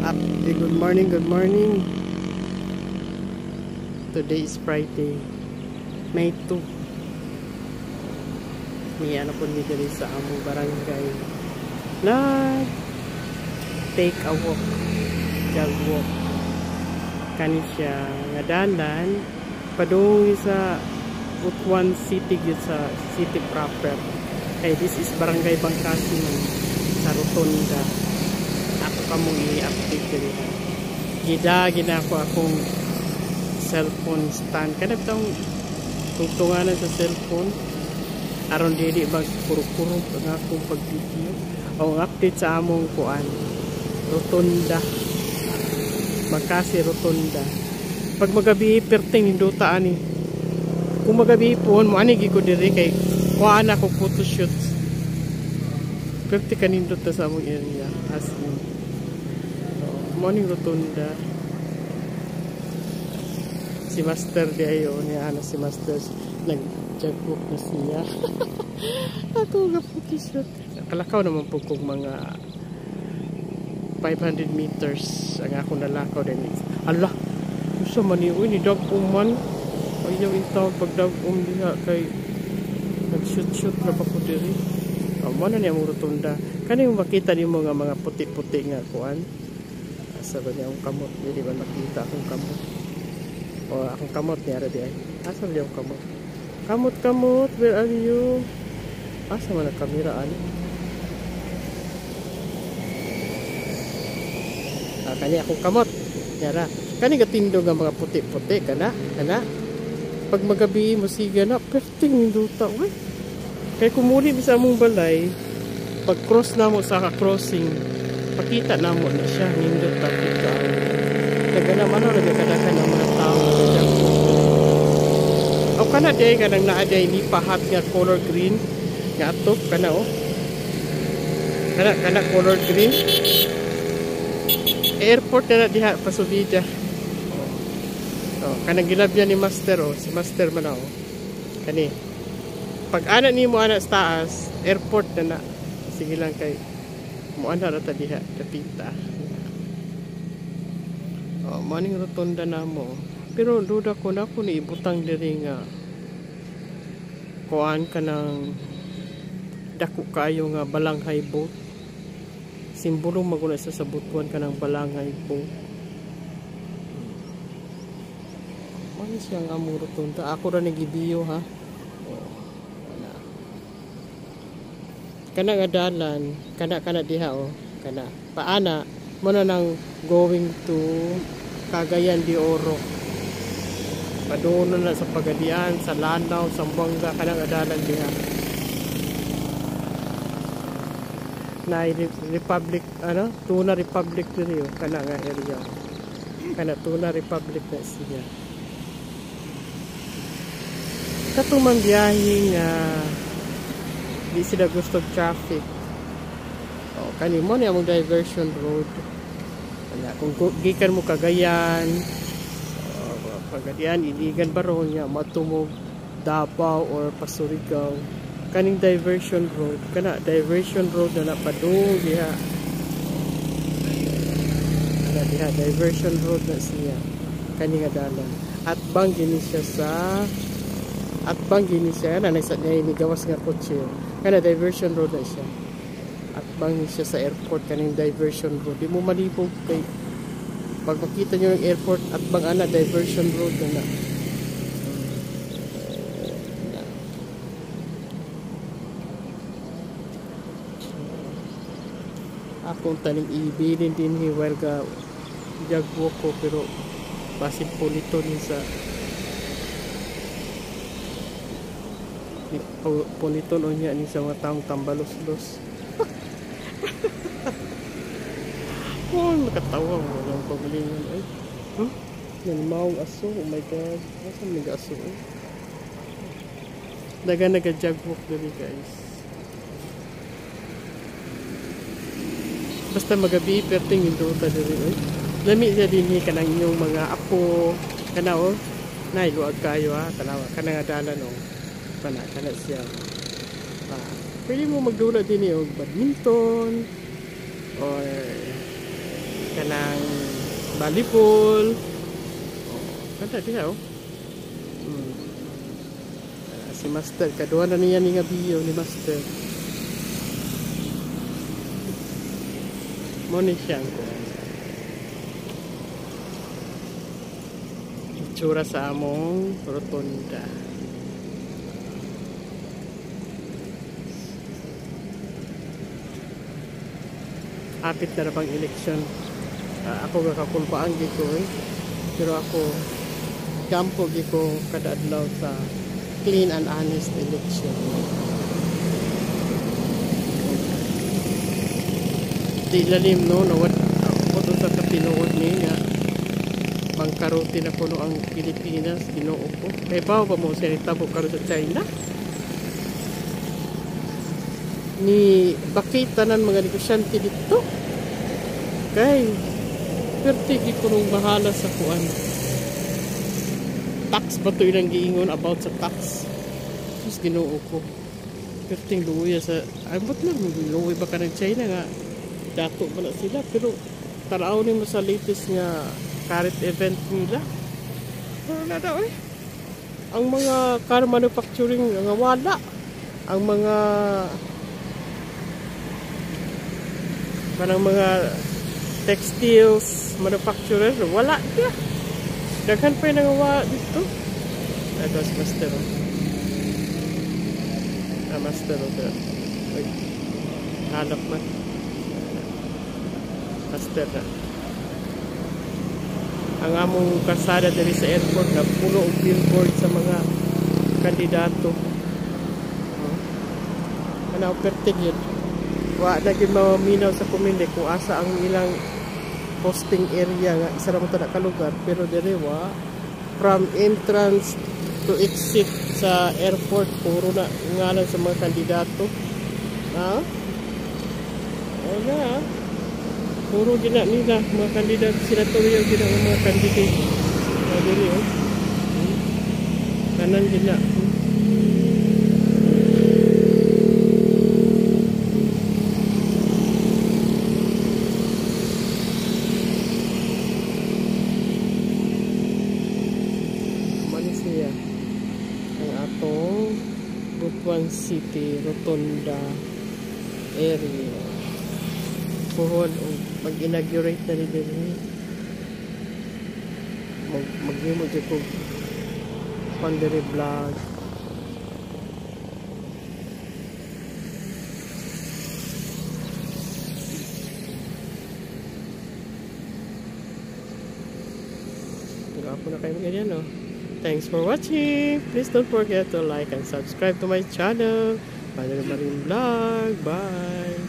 Good morning, good morning. Today is Friday, May 2. May ano po dito sa among barangay na take a walk, jog walk. Kani siya nga dalan padung sa Butuan City sa city proper. This is Barangay Bangkasinan sa Rotonda. Ako kamong i-update diri. Gina ko akong cellphone stand. Kada bitong tungtunganan sa cellphone aron dili bag puro-puro ang akong pag-video. O update sa among kuan. Rotonda. Bangkasi Rotonda. Pag magabi perting hinduta ani. Kung magabi po mo ani gi ko diri kay kuan ako photoshoot. Perti kanindot ta sa among area as in. Morning Rotonda. Si Master di ayo niya ana si Master nag-jogbook na siya. Ako ga photoshoot. Kalakaw naman po kong mga 500 meters ang ako nalakaw din. Allah, gusto man ni dog man. Ayaw intawag pag dog diha kay nag-shoot na pa po diri. Ano niya mong Rotonda. Kani mo makita nimo nga mga puti-puti nga kuan. Asa ba niya ang kamot? Hindi ba makita akong kamot? O akong kamot niya di ay. Asa ba niya ang kamot? Kamot, where are you? Asa man ang kamera ani? Kani akong kamot. Yara. Kani gatindo nga mga puti-puti kana. Pag magabi mo siga na perting ninduta we. Kay kumuli sa among balay, pag cross na mo sa crossing, pakita na mo na siya nindot tapos ka. Daga naman nagkadakan ang mga tao diyan. O kana day kanang naaday ni pahat nga color green nga atop kana o. Kana color green. Airport na diha pasubida. Kanang gilabyan ni Master si Master man kani pag ana ni mo ana sa taas airport na sige lang kay mo ana ra ta diha dapita. Morning Rotonda na mo pero duda ko na ko ni ibutang diri nga kuan kanang dako kayo nga balanghay boat. Simbolo maguna sa Butuan kanang balanghay boat. Ano siyang among Rotonda? Ako ra nagibiyo ha. Kana nga dalan, kana diha kana. Paana mo na nang going to Cagayan de Oro. Padung na sa Pagadian, sa Lanao, sa Buanga kana nga dalan diha. Na Republic Tuna Republic diri kana nga area. Kana Tuna Republic na siya. Katumang biyahe nga di sila gusto traffic. Kani mo ni among diversion road. Kung gikan mo Cagayan, Pagadian, Iligan baron niya matumog Davao or Pasurigaw. Kaning diversion road, kana diversion road na napadung diha. Kana diha diversion road na siya. Kani nga dalan. At bang gini siya sa na nasa niya gawas nga kotse. Kana diversion road na siya. At bang siya sa airport kaning diversion road. Di mo malibog kay pag makita nyo yung airport at bang ana diversion road na. Akong taning ibilin din ni Welga jagwo ko pero basin pulito ni sa puniton o niya ni sa mga taong tambalos-los. Nakatawa mo lang paglingan ay. Nanmawang aso, oh my god. Nasaan nag-aso Daga nag-jogwalk dali guys. Basta magabi perting yung duta dali lami siya din kanang inyong mga apo kana nailuag kayo kana nga dalan kana siya. Pwede mo magdula din badminton or kanang volleyball. Kada diha oh. Si Master kaduha na niya ni nga biyo ni Master. Mo ni siya itsura sa among rotonda. Apit na bang eleksyon. Ako gakakulbaan gito pero ako kampo giko kada adlaw sa clean and honest election. Di lalim no nawat ako sa kapinood ni nga bangkarote na kuno ang Pilipinas Ginoo ko. Kay ba mo sa itabo karon sa China? Ni bakit tanan mga negosyante dito? Kay pertigi ko nung bahala sa kuan. Tax ba ito ilang giingon about sa tax? Tapos Ginoo ko. Perting luya sa ay ba't na luya ba ka ng China nga dato ba na sila pero taraw ni mo sa latest nga current event nila. Wala daw eh. Ang mga car manufacturing nga wala. Ang mga textiles manufacturer wala dia. Daghan pa yung nangawa dito. Ito si Master Master hanap man Master na ang among kasada diri sa airport na puno og billboard sa mga kandidato. Ano pertig yun. Wa na gyud maminaw sa komende kung asa ang ilang posting area nga isa ra mo ta kalugar pero diri wa from entrance to exit sa airport puro na ngalan sa mga kandidato. Ha? Wala. Puro gina nila mga kandidato senatorial gina mga candidate. Diri oh. Kanan gina. Ang atong Butuan City Rotonda area. Puhon mag-inaugurate na rin din. Mag-imod ko pandere vlog. Ako na kayo ganyan no. Thanks for watching. Please don't forget to like and subscribe to my channel. Padre Marin Vlog. Bye.